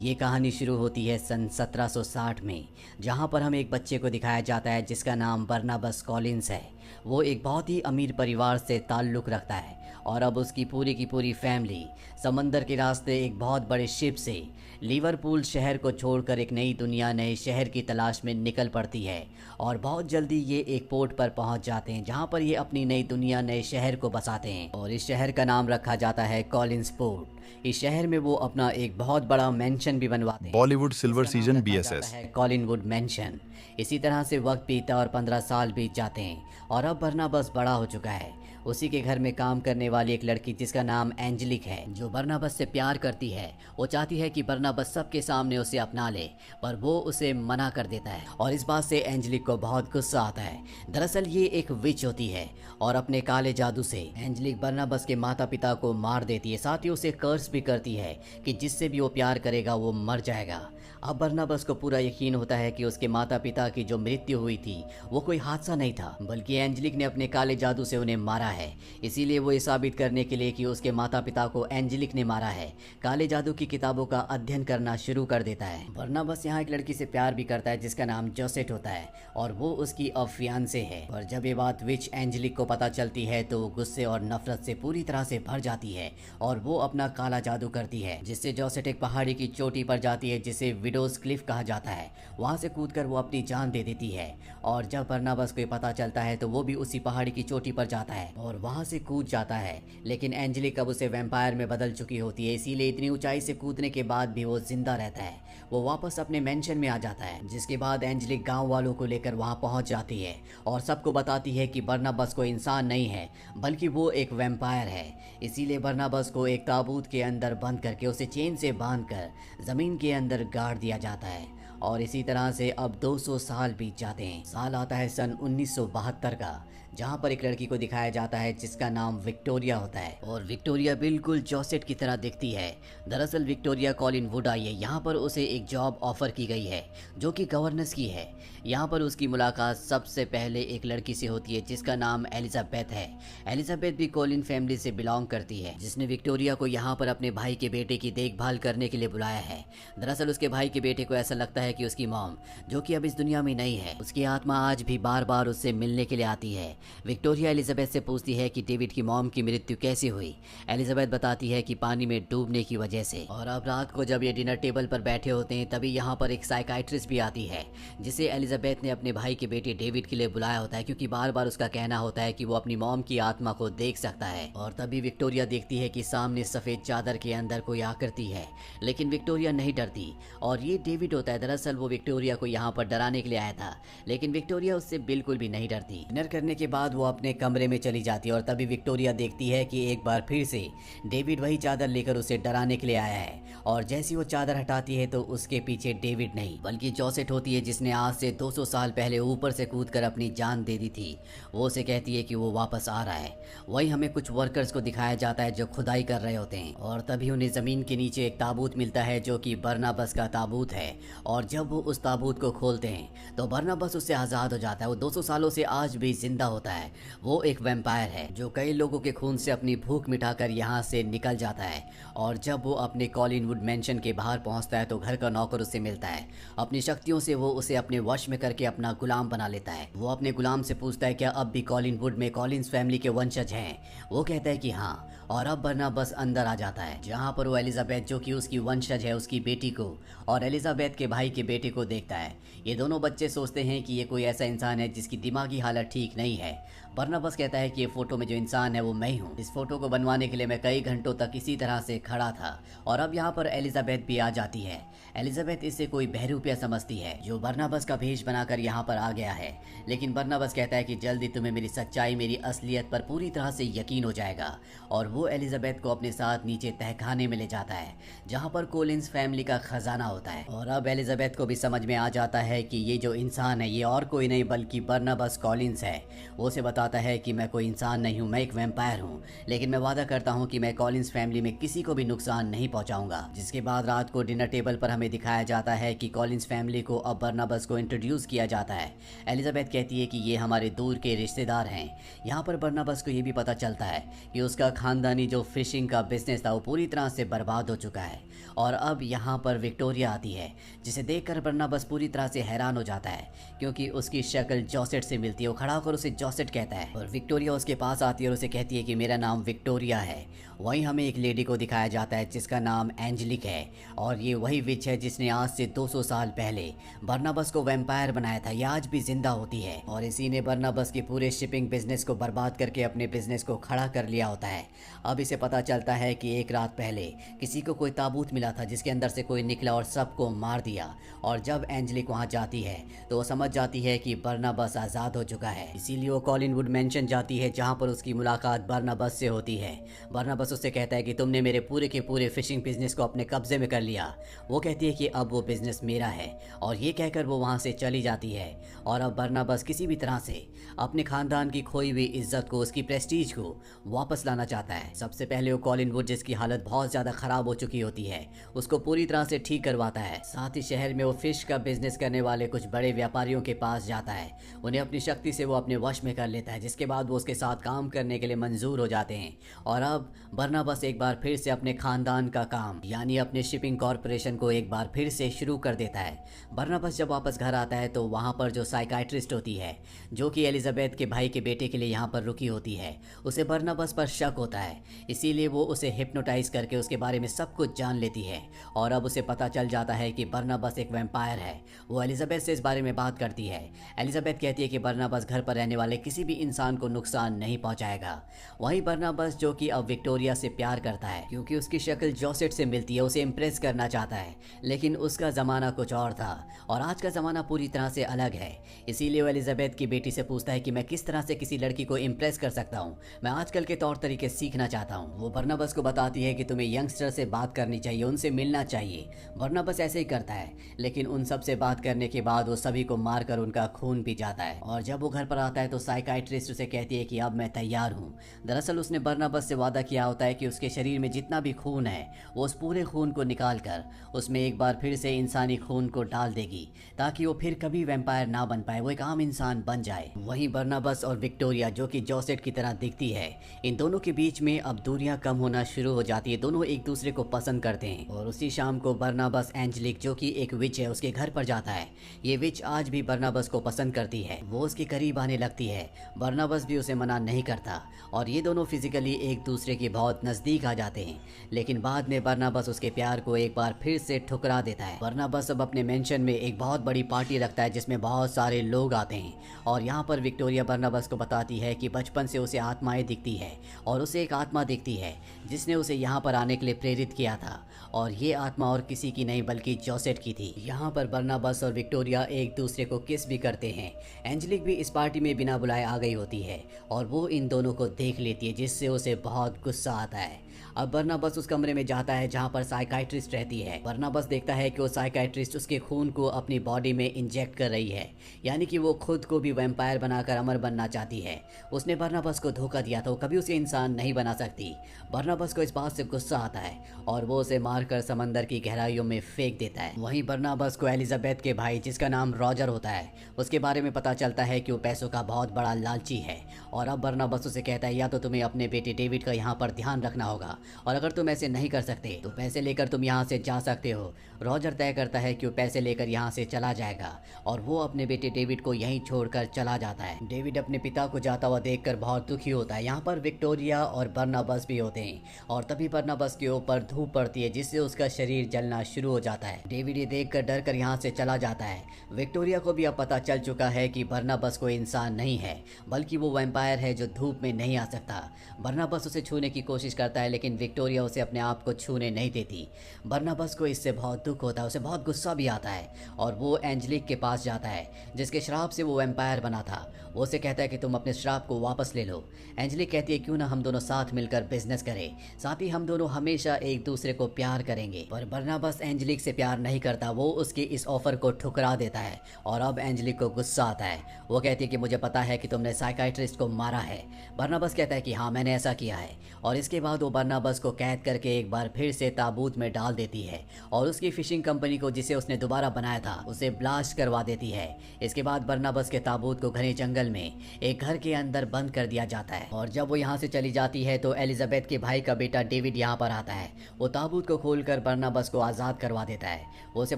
ये कहानी शुरू होती है सन 1760 में, जहाँ पर हमें एक बच्चे को दिखाया जाता है जिसका नाम बरनाबस कॉलिंस है। वो एक बहुत ही अमीर परिवार से ताल्लुक़ रखता है और अब उसकी पूरी की पूरी फैमिली समंदर के रास्ते एक बहुत बड़े शिप से लिवरपूल शहर को छोड़कर एक नई दुनिया, नए शहर की तलाश में निकल पड़ती है। और बहुत जल्दी ये एक पोर्ट पर पहुंच जाते हैं जहां पर ये अपनी नई दुनिया, नए शहर को बसाते हैं और इस शहर का नाम रखा जाता है कॉलिंस पोर्ट। इस शहर में वो अपना एक बहुत बड़ा मेंशन भी बनवाते हैं, बॉलीवुड सिल्वर जिसका नाम सीजन रखा जाता बीएसएस। है कॉलिनवुड मेंशन। इसी तरह से वक्त बीता और 15 साल बीत जाते हैं और अब बरनाबस बड़ा हो चुका है। उसी के घर में काम करने वाली एक लड़की जिसका नाम एंजेलिक है, जो बरनाबस से प्यार करती है। वो चाहती है कि बरनाबस सबके सामने उसे अपना ले, पर वो उसे मना कर देता है और इस बात से एंजेलिक को बहुत गुस्सा आता है। दरअसल ये एक विच होती है और अपने काले जादू से एंजेलिक बरनाबस के माता पिता को मार देती है। साथ ही उसे कर्स भी करती है कि जिससे भी वो प्यार करेगा वो मर जाएगा। अब बरनाबस को पूरा यकीन होता है कि उसके माता पिता की जो मृत्यु हुई थी वो कोई हादसा नहीं था, बल्कि एंजेलिक ने अपने काले जादू से उन्हें मारा है। इसीलिए वो ये साबित करने के लिए कि उसके माता पिता को एंजेलिक ने मारा है, काले जादू की किताबों का अध्ययन करना शुरू कर देता है। बरनाबस यहाँ एक लड़की से प्यार भी करता है जिसका नाम जोसेट होता है और वो उसकी अब फियांसे है। और जब ये बात विच एंजेलिक को पता चलती है तो वो गुस्से और नफरत से पूरी तरह से भर जाती है और वो अपना काला जादू करती है, जिससे जोसेट एक पहाड़ी की चोटी पर जाती है जिसे विडोज क्लिफ कहा जाता है। वहाँ से कूदकर वो अपनी जान दे देती है और जब बरनाबस को ये पता चलता है तो वो भी उसी पहाड़ी की चोटी पर जाता है और वहाँ से कूद जाता है। लेकिन एंजेलिक अब उसे वैम्पायर में बदल चुकी होती है, इसीलिए इतनी ऊंचाई से कूदने के बाद भी वो जिंदा रहता है। वो वापस अपने मेंशन में आ जाता है, जिसके बाद एंजेलिक गांव वालों को लेकर वहां पहुंच जाती है और सबको बताती है कि बरनाबस कोई इंसान नहीं है बल्कि वो एक वैम्पायर है। इसीलिए बरनाबस को एक ताबूत के अंदर बंद करके उसे चेन से बांधकर जमीन के अंदर गाड़ दिया जाता है। और इसी तरह से अब 200 साल बीत जाते हैं। साल आता है सन 1972 का, जहाँ पर एक लड़की को दिखाया जाता है जिसका नाम विक्टोरिया होता है और विक्टोरिया बिल्कुल जोसेट की तरह दिखती है। दरअसल विक्टोरिया कॉलिनवुड आई है, यहाँ पर उसे एक जॉब ऑफर की गई है जो कि गवर्नेंस की है। यहाँ पर उसकी मुलाकात सबसे पहले एक लड़की से होती है जिसका नाम एलिजाबेथ है। एलिजाबेथ भी कॉलिन फैमिली से बिलोंग करती है, जिसने विक्टोरिया को यहाँ पर अपने भाई के बेटे की देखभाल करने के लिए बुलाया है। दरअसल उसके भाई के बेटे को ऐसा लगता है कि उसकी मॉम, जो कि अब इस दुनिया में नहीं है, उसकी आत्मा आज भी बार बार उससे मिलने के लिए आती है। विक्टोरिया एलिजाबेथ से पूछती है कि डेविड की मॉम की मृत्यु कैसे हुई। एलिजाबेथ बताती है कि पानी में डूबने की वजह से। और अब रात को जब ये डिनर टेबल पर बैठे होते हैं तभी यहाँ पर एक साइकाइट्रिस्ट भी आती है, जिसे एलिजाबेथ ने अपने भाई के बेटे डेविड के लिए बुलाया होता है, क्योंकि बार बार उसका कहना होता है कि वो अपनी मॉम की आत्मा को देख सकता है। और तभी विक्टोरिया देखती है कि सामने सफेद चादर के अंदर कोई आकृति है, लेकिन विक्टोरिया नहीं डरती और ये डेविड होता है। दरअसल वो विक्टोरिया को यहाँ पर डराने के लिए आया था, लेकिन विक्टोरिया उससे बिल्कुल भी नहीं डरती। डिनर करने के बाद वो अपने कमरे में चली जाती है और तभी विक्टोरिया देखती है कि एक बार फिर से डेविड वही चादर लेकर उसे डराने के लिए आया है। और जैसी वो चादर हटाती है तो उसके पीछे डेविड नहीं बल्कि जोसेट होती है, जिसने आज से 200 साल पहले ऊपर से कूदकर अपनी जान दे दी थी। वो उसे कहती है कि वो वापस आ रहा है। वही हमें कुछ वर्कर्स को दिखाया जाता है जो खुदाई कर रहे होते हैं और तभी उन्हें जमीन के नीचे एक ताबूत मिलता है जो कि बरनाबस का ताबूत है। और जब वो उस ताबूत को खोलते हैं तो बरनाबस उससे आज़ाद हो जाता है। वो 200 सालों से आज भी जिंदा होता है। वो एक वैम्पायर है जो कई लोगों के खून से अपनी भूख मिटाकर यहाँ से निकल जाता है। और जब वो अपने कॉलिनवुड मेंशन के बाहर पहुँचता है तो घर का नौकर उससे मिलता है। अपनी शक्तियों से वो उसे अपने वश में करके अपना गुलाम बना लेता है। वो अपने गुलाम से पूछता है क्या अब भी कॉलिनवुड में कॉलिन्स फैमिली के वंशज हैं। वो कहता है कि हाँ। और अब बरनाबस अंदर आ जाता है, जहाँ पर वो एलिजाबेथ, जो कि उसकी वंशज है, उसकी बेटी को और एलिजाबेथ के भाई के बेटे को देखता है। ये दोनों बच्चे सोचते हैं कि ये कोई ऐसा इंसान है जिसकी दिमागी हालत ठीक नहीं है। बरनाबस कहता है कि ये फोटो में जो इंसान है वो मैं हूँ। इस फोटो को बनवाने के लिए मैं कई घंटों तक इसी तरह से खड़ा था। और अब यहाँ पर एलिजाबेथ भी आ जाती है। एलिजाबेथ इसे कोई बहरूपिया समझती है जो बरनाबस का भेष बनाकर यहाँ पर आ गया है, लेकिन बरनाबस कहता है कि जल्दी तुम्हें मेरी सच्चाई, मेरी असलियत पर पूरी तरह से यकीन हो जाएगा। और वो एलिजाबेथ को अपने साथ नीचे तहखाने में ले जाता है जहाँ पर कॉलिन्स फैमिली का खजाना होता है। और अब एलिजाबेथ को भी समझ में आ जाता है कि ये जो इंसान है ये और कोई नहीं बल्कि बरनाबस कॉलिन्स है। वो उसे बताता है कि मैं कोई इंसान नहीं हूँ, मैं एक वैम्पायर हूँ, लेकिन मैं वादा करता हूँ कि मैं कॉलिंस फैमिली में किसी को भी नुकसान नहीं पहुँचाऊंगा। जिसके बाद रात को डिनर टेबल पर हमें दिखाया जाता है कि कॉलिंस फैमिली को अब बर्नाबस को इंट्रोड्यूस किया जाता है। एलिजाबेथ कहती है कि ये हमारे दूर के रिश्तेदार हैं। यहाँ पर बर्नाबस को ये भी पता चलता है कि उसका खानदानी जो फिशिंग का बिजनेस था वो पूरी तरह से बर्बाद हो चुका है। और अब यहाँ पर विक्टोरिया आती है, जिसे देखकर बर्नाबस पूरी तरह से हैरान हो जाता है क्योंकि उसकी शक्ल जॉसेट से मिलती है। वो खड़ा होकर उसे जॉसेट कहता है और विक्टोरिया उसके पास आती है और उसे कहती है कि मेरा नाम विक्टोरिया है। वहीं हमें एक लेडी को दिखाया जाता है जिसका नाम एंजेलिक है और ये वही विच है जिसने आज से 200 साल पहले बर्नाबस को वैम्पायर बनाया था। ये आज भी जिंदा होती है और इसी ने बर्नाबस के पूरे शिपिंग बिजनेस को बर्बाद करके अपने बिजनेस को खड़ा कर लिया होता है। अब इसे पता चलता है कि एक रात पहले किसी को कोई ताबूत मिला था जिसके अंदर से कोई निकला और सबको मार दिया। और जब एंजेलिक वहां जाती है तो वो समझ जाती है कि बर्नाबस आज़ाद हो चुका है, इसीलिए वो कॉलिनवुड मेंशन जाती है जहां पर उसकी मुलाकात बर्नाबस से होती है। बर्नाबस उससे कहता है कि तुमने मेरे पूरे के पूरे फिशिंग बिजनेस को अपने कब्जे में कर लिया। वो कहती है कि अब वो बिजनेस मेरा है और ये कहकर वो वहां से चली जाती है। और अब बर्नाबस किसी भी तरह से अपने खानदान की खोई हुई इज्जत को, उसकी प्रेस्टीज को वापस लाना चाहता है। सबसे पहले वो कॉलिनवुड, जिसकी हालत बहुत ज़्यादा ख़राब हो चुकी होती है, उसको पूरी तरह से ठीक करवाता है। साथ ही शहर में वो फिश का बिजनेस करने वाले कुछ बड़े व्यापारियों के पास जाता है, उन्हें अपनी शक्ति से वो अपने वश में कर लेता है, जिसके बाद वो उसके साथ काम करने के लिए मंजूर हो जाते हैं। और अब बर्नाबस एक बार फिर से अपने खानदान का काम यानी अपने शिपिंग कॉरपोरेशन को एक बार फिर से शुरू कर देता है। बर्नाबस जब वापस घर आता है तो वहाँ पर जो साइकाइट्रिस्ट होती है, जो कि एलिजाबेथ के भाई के बेटे के लिए यहाँ पर रुकी होती है, उसे बर्नाबस पर शक होता है, इसीलिए वो उसे हिप्नोटाइज करके उसके बारे में सब कुछ जान लेती है। और अब उसे पता चल जाता है कि बर्नाबस एक वैम्पायर है। वो एलिजाबेथ से इस बारे में बात करती है। एलिजाबेथ कहती है कि बर्नाबस घर पर रहने वाले किसी भी इंसान को नुकसान नहीं पहुंचाएगा। वहीं बर्नाबस, जो कि अब विक्टोरिया से प्यार करता है क्योंकि उसकी शक्ल जॉसेट से मिलती है, उसे इम्प्रेस करना चाहता है, लेकिन उसका ज़माना कुछ और था और आज का ज़माना पूरी तरह से अलग है। इसीलिए वो एलिजाबेथ की बेटी से पूछता है कि मैं किस तरह से किसी लड़की को इम्प्रेस कर सकता हूँ, मैं आजकल के तौर तरीके सीखना चाहता हूँ। वो बर्नाबस को बताती है कि तुम्हें यंगस्टर से बात करनी चाहिए, उनसे मिलना चाहिए। बर्नाबस ऐसे ही करता है, लेकिन उन सब से बात करने के बाद वो सभी को मारकर उनका खून पी जाता है। और जब वो घर पर आता है तो साइकाइट्रिस्ट उसे कहती है कि अब मैं तैयार हूँ। दरअसल उसने बर्नाबस से वादा किया होता है कि उसके शरीर में जितना भी खून है वो उस पूरे खून को निकाल कर उसमें एक बार फिर से इंसानी खून को डाल देगी, ताकि वो फिर कभी वैम्पायर ना बन पाए, वो एक आम इंसान बन जाए। वहीं बर्नाबस और विक्टोरिया, जो कि जॉसेट की तरह दिखती है, इन दोनों के बीच में अब दूरियां कम होना शुरू हो जाती है। दोनों एक दूसरे को पसंद करते हैं। और उसी शाम को बर्नाबस एंजेलिक, जो कि एक विच है, उसके घर पर जाता है। ये विच आज भी बर्नाबस को पसंद करती है, वो उसके करीब आने लगती है। बर्नाबस भी उसे मना नहीं करता और ये दोनों फिजिकली एक दूसरे के बहुत नजदीक आ जाते हैं। लेकिन बाद में बर्नाबस उसके प्यार को एक बार फिर से ठुकरा देता है। बर्नाबस अब अपने मेंशन में एक बहुत बड़ी पार्टी रखता है जिसमें बहुत सारे लोग आते हैं। और यहाँ पर विक्टोरिया बर्नाबस को बताती है कि बचपन से उसे आत्माएं दिखती है और उसे एक आत्मा दिखती है जिसने उसे यहाँ पर आने के लिए प्रेरित किया था। और ये आत्मा और किसी की नहीं बल्कि जॉसेट की थी। यहाँ पर बर्नाबस और विक्टोरिया एक दूसरे को किस भी करते हैं। एंजेलिक भी इस पार्टी में बिना बुलाए आ गई होती है और वो इन दोनों को देख लेती है, जिससे उसे बहुत गुस्सा आता है। अब बर्नाबस उस कमरे में जाता है जहाँ पर साइकाइट्रिस्ट रहती है। बर्नाबस देखता है कि वो साइकाइट्रिस्ट उसके खून को अपनी बॉडी में इंजेक्ट कर रही है, यानी कि वो खुद को भी वैम्पायर बनाकर अमर बनना चाहती है। उसने बर्नाबस को धोखा दिया था, वो कभी उसे इंसान नहीं बना सकती। बर्नाबस को इस बात से गुस्सा आता है और वो उसे मारकर समंदर की गहराइयों में फेंक देता है। वहीं बर्नाबस को एलिजाबेथ के भाई, जिसका नाम रॉजर होता है, उसके बारे में पता चलता है कि वो पैसों का बहुत बड़ा लालची है। और अब बर्नाबस उसे कहता है या तो तुम्हें अपने बेटे डेविड का यहाँ पर ध्यान रखना होगा, और अगर तुम ऐसे नहीं कर सकते तो पैसे लेकर तुम यहाँ से जा सकते हो। रॉजर तय करता है कि वो पैसे लेकर यहाँ से चला जाएगा और वो अपने बेटे डेविड को यहीं छोड़कर चला जाता है। डेविड अपने पिता को जाता हुआ देखकर बहुत दुखी होता है। यहाँ पर विक्टोरिया और बर्नाबस भी होते हैं और तभी बर्नाबस के ऊपर धूप पड़ती है, जिससे उसका शरीर जलना शुरू हो जाता है। डेविड ये देखकर डर कर यहाँ से चला जाता है। विक्टोरिया को भी अब पता चल चुका है कि बर्नाबस कोई इंसान नहीं है, बल्कि वो वैम्पायर है जो धूप में नहीं आ सकता। बर्नाबस उसे छूने की कोशिश करता है, लेकिन विक्टोरिया उसे अपने आप को छूने नहीं देती। बर्नाबस को इससे बहुत दुख होता है, उसे बहुत गुस्सा भी आता है और वो एंजेलिक के पास जाता है जिसके श्राप से वो वैम्पायर बना था। वो उसे कहता है कि तुम अपने श्राप को वापस ले लो। एंजेलिक कहती है क्यों ना हम दोनों साथ मिलकर बिजनेस करें, साथ ही हम दोनों हमेशा एक दूसरे को प्यार करेंगे। पर बर्नाबस एंजेलिक से प्यार नहीं करता, वो उसके इस ऑफर को ठुकरा देता है और अब एंजेलिक को गुस्सा आता है। वो कहती है कि मुझे पता है कि तुमने साइकाइट्रिस्ट को मारा है। बर्नाबस कहता है कि हाँ मैंने ऐसा किया है और इसके बाद वो बर्नाबस को कैद करके एक बार फिर से ताबूत में डाल देती है और उसकी फिशिंग कंपनी को जिसे उसने दोबारा बनाया था उसे ब्लास्ट करवा देती है। इसके बाद बर्नाबस के ताबूत को घने जंगल में एक घर के अंदर बंद कर दिया जाता है और जब वो यहाँ से चली जाती है तो एलिजाबेथ के भाई का बेटा डेविड यहाँ पर आता है। वो ताबूत को खोलकर बर्नाबस को आज़ाद करवा देता है। वो उसे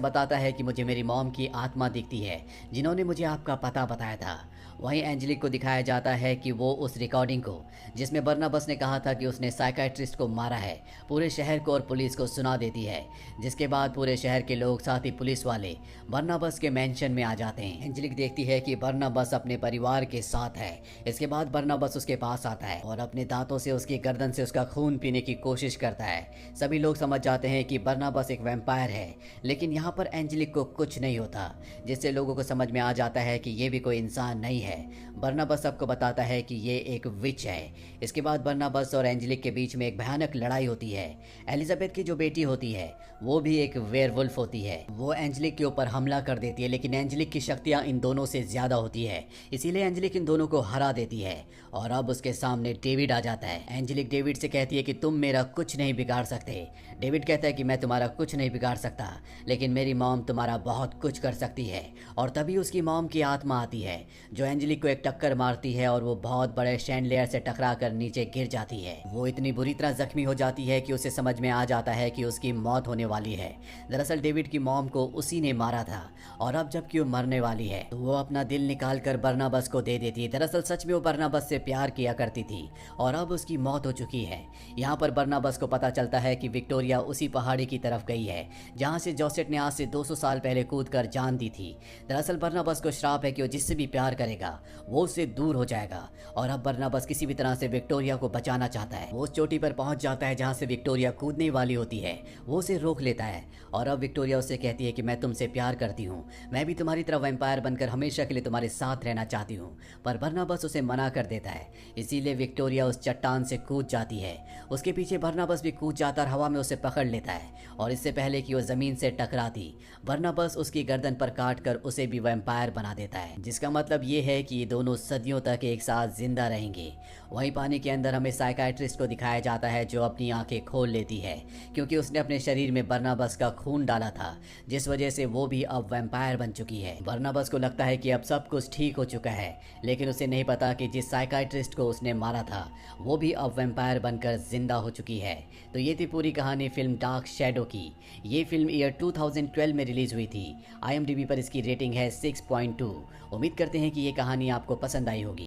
बताता है कि मुझे मेरी मॉम की आत्मा दिखती है जिन्होंने मुझे आपका पता बताया था। वहीं एंजेलिक को दिखाया जाता है कि वो उस रिकॉर्डिंग को जिसमें बर्नाबस ने कहा था कि उसने साइकाइट्रिस्ट को मारा है पूरे शहर को और पुलिस को सुना देती है, जिसके बाद पूरे शहर के लोग साथ ही पुलिस वाले बर्नाबस के मेंशन में आ जाते हैं। एंजेलिक देखती है कि बर्नाबस अपने परिवार के साथ है। इसके बाद बर्नाबस उसके पास आता है और अपने दांतों से उसकी गर्दन से उसका खून पीने की कोशिश करता है। सभी लोग समझ जाते हैं कि बर्नाबस एक वैम्पायर है, लेकिन यहाँ पर एंजेलिक को कुछ नहीं होता, जिससे लोगों को समझ में आ जाता है कि ये भी कोई इंसान नहीं है। बर्नाबस सबको बताता है कि ये एक विच है। इसके बाद बर्नाबस और एंजेलिक के बीच में एक भयानक लड़ाई होती है। एलिजाबेथ की जो बेटी होती है वो भी एक वेयरवुल्फ होती है। वो एंजेलिक के ऊपर हमला कर देती है, लेकिन एंजेलिक की शक्तियाँ इन दोनों से ज़्यादा होती है, इसीलिए एंजेलिक इन दोनों को हरा देती है और अब उसके सामने डेविड आ जाता है। एंजेलिक डेविड से कहती है कि तुम मेरा कुछ नहीं बिगाड़ सकते। डेविड कहता है कि मैं तुम्हारा कुछ नहीं बिगाड़ सकता, लेकिन मेरी मॉम तुम्हारा बहुत कुछ कर सकती है। और तभी उसकी मॉम की आत्मा आती है जो एंजेलिक को एक टक्कर मारती है और वो बहुत बड़े शैंडलियर से टकराकर नीचे गिर जाती है। वो इतनी बुरी तरह जख्मी हो जाती है कि उसे समझ में आ जाता है कि उसकी मौत होने वाली है। दरअसल डेविड की मॉम को उसी ने मारा था और अब जबकि वो मरने वाली है तो वो अपना दिल निकाल कर बर्नाबस को दे देती है। दरअसल सच में वो बर्नाबस से प्यार किया करती थी और अब उसकी मौत हो चुकी है। यहाँ पर बर्नाबस को पता चलता है कि विक्टोरिया उसी पहाड़ी की तरफ गई है जहाँ से जोसेफ ने आज से 200 साल पहले कूद कर जान दी थी। दरअसल बर्नाबस को श्राप है कि वो जिससे भी प्यार करेगा वो उससे दूर हो जाएगा और अब बर्नाबस किसी भी तरह से विक्टोरिया को बचाना चाहता है। वो उस चोटी पर पहुंच जाता है जहां से विक्टोरिया कूदने वाली होती है। वो उसे रोक लेता है और अब विक्टोरिया उससे कहती है कि मैं तुमसे प्यार करती हूँ, मैं भी तुम्हारी तरह वैम्पायर बनकर हमेशा के लिए तुम्हारे साथ रहना चाहती हूँ। पर बर्नाबस उसे मना कर देता है, इसीलिए विक्टोरिया उस चट्टान से कूद जाती है। उसके पीछे बर्नाबस भी कूद जाता और हवा में उसे पकड़ लेता है और इससे पहले कि वो जमीन से टकराती बर्नाबस उसकी गर्दन पर काट कर उसे भी वैम्पायर बना देता है, जिसका मतलब ये है कि ये दोनों सदियों तक एक साथ जिंदा रहेंगे। वहीं पानी के अंदर हमें साइकाइट्रिस्ट को दिखाया जाता है जो अपनी आंखें खोल लेती है क्योंकि उसने अपने शरीर में बर्नाबस का खून डाला था, जिस वजह से वो भी अब वैम्पायर बन चुकी है। बर्नाबस को लगता है कि अब सब कुछ ठीक हो चुका है, लेकिन उसे नहीं पता कि जिस साइकाइट्रिस्ट को उसने मारा था वो भी अब वैम्पायर बनकर जिंदा हो चुकी है। तो ये थी पूरी कहानी फिल्म डार्क शैडो की। ये फिल्म ईयर 2012 में रिलीज हुई थी। IMDb पर इसकी रेटिंग है 6.2। उम्मीद करते हैं कि ये कहानी आपको पसंद आई होगी।